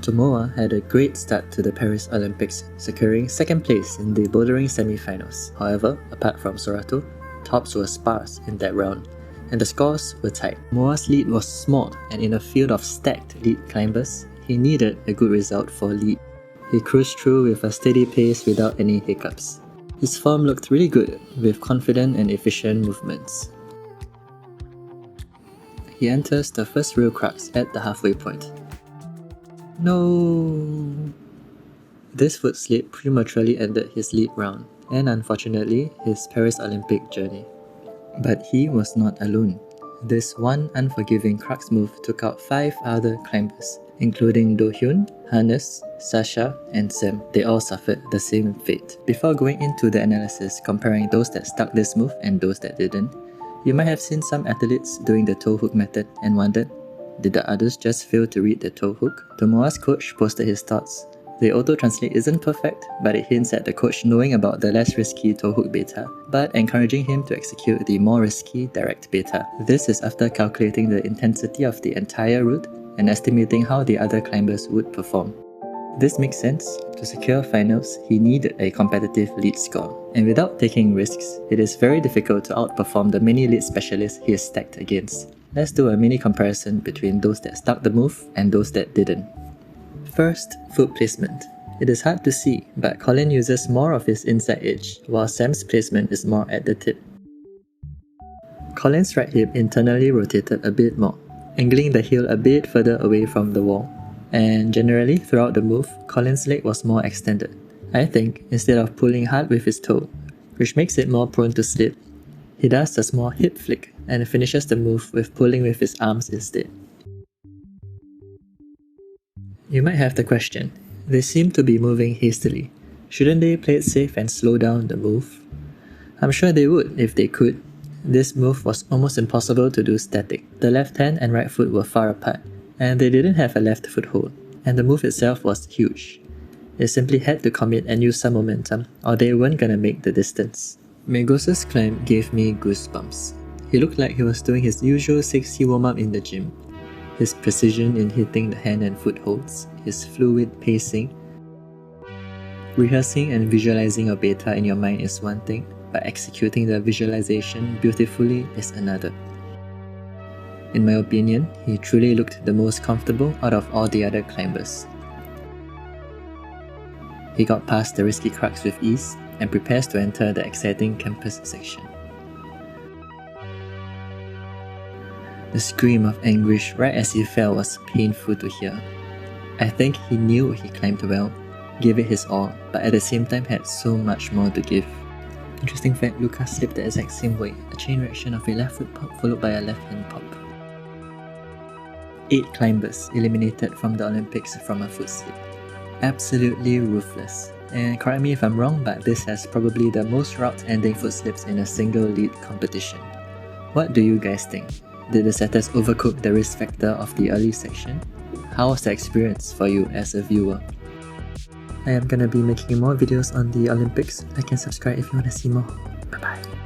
Tomoa had a great start to the Paris Olympics, securing second place in the bouldering semi-finals. However, apart from Sorato, tops were sparse in that round, and the scores were tight. Moa's lead was small, and in a field of stacked lead climbers, he needed a good result for lead. He cruised through with a steady pace without any hiccups. His form looked really good, with confident and efficient movements. He enters the first real crux at the halfway point. No! This foot slip prematurely ended his lead round, and unfortunately, his Paris Olympic journey. But he was not alone. This one unforgiving crux move took out 5 other climbers, including Do-hyun, Hannes, Sasha, and Sam. They all suffered the same fate. Before going into the analysis comparing those that stuck this move and those that didn't, you might have seen some athletes doing the toe hook method and wondered, did the others just fail to read the toe hook? Tomoa's coach posted his thoughts. The auto-translate isn't perfect, but it hints at the coach knowing about the less risky toe hook beta, but encouraging him to execute the more risky direct beta. This is after calculating the intensity of the entire route and estimating how the other climbers would perform. This makes sense. To secure finals, he needed a competitive lead score, and without taking risks, it is very difficult to outperform the many lead specialists he is stacked against. Let's do a mini comparison between those that stuck the move and those that didn't. First, foot placement. It is hard to see, but Colin uses more of his inside edge, while Sam's placement is more at the tip. Colin's right hip internally rotated a bit more, angling the heel a bit further away from the wall. And generally, throughout the move, Colin's leg was more extended. I think, instead of pulling hard with his toe, which makes it more prone to slip, he does a small hip flick and finishes the move with pulling with his arms instead. You might have the question, they seem to be moving hastily. Shouldn't they play it safe and slow down the move? I'm sure they would if they could. This move was almost impossible to do static. The left hand and right foot were far apart, and they didn't have a left foothold, and the move itself was huge. They simply had to commit and use some momentum, or they weren't gonna make the distance. Megos' climb gave me goosebumps. He looked like he was doing his usual 6C warm-up in the gym. His precision in hitting the hand and foot holds, his fluid pacing. Rehearsing and visualizing a beta in your mind is one thing, but executing the visualization beautifully is another. In my opinion, he truly looked the most comfortable out of all the other climbers. He got past the risky crux with ease and prepares to enter the exciting campus section. The scream of anguish right as he fell was painful to hear. I think he knew he climbed well, gave it his all, but at the same time had so much more to give. Interesting fact, Lucas slipped the exact same way, a chain reaction of a left foot pop followed by a left hand pop. 8 climbers eliminated from the Olympics from a foot slip. Absolutely ruthless. And correct me if I'm wrong, but this has probably the most route-ending foot slips in a single lead competition. What do you guys think? Did the setters overcook the risk factor of the early section? How was the experience for you as a viewer? I am gonna be making more videos on the Olympics. Like and subscribe if you wanna see more. Bye bye.